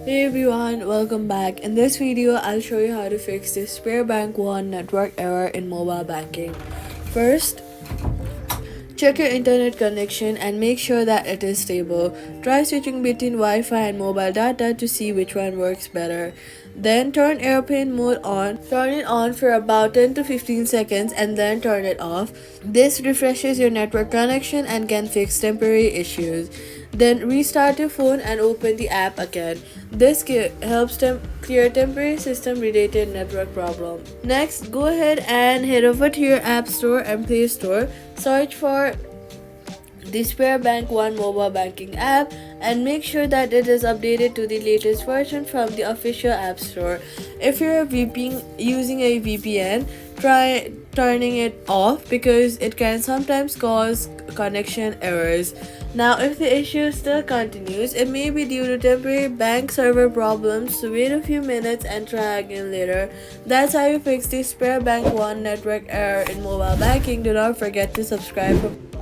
Hey everyone, welcome back. In this video, I'll show you how to fix this SpareBank 1 network error in mobile banking. First, check your internet connection and make sure that it is stable. Try switching between Wi-Fi and mobile data to see which one works better. Then turn airplane mode on. Turn it on for about 10 to 15 seconds and then turn it off. This refreshes your network connection and can fix temporary issues. Then restart your phone and open the app again. This helps clear temporary system related network problem. Next, go ahead and head over to your App Store and Play Store. Search for the SpareBank 1 mobile banking app and make sure that it is updated to the latest version from the official App Store. If you're using a VPN, try turning it off because it can sometimes cause connection errors. Now, if the issue still continues, it may be due to temporary bank server problems, so wait a few minutes and try again later. That's how you fix the SpareBank 1 network error in mobile banking. Do not forget to subscribe.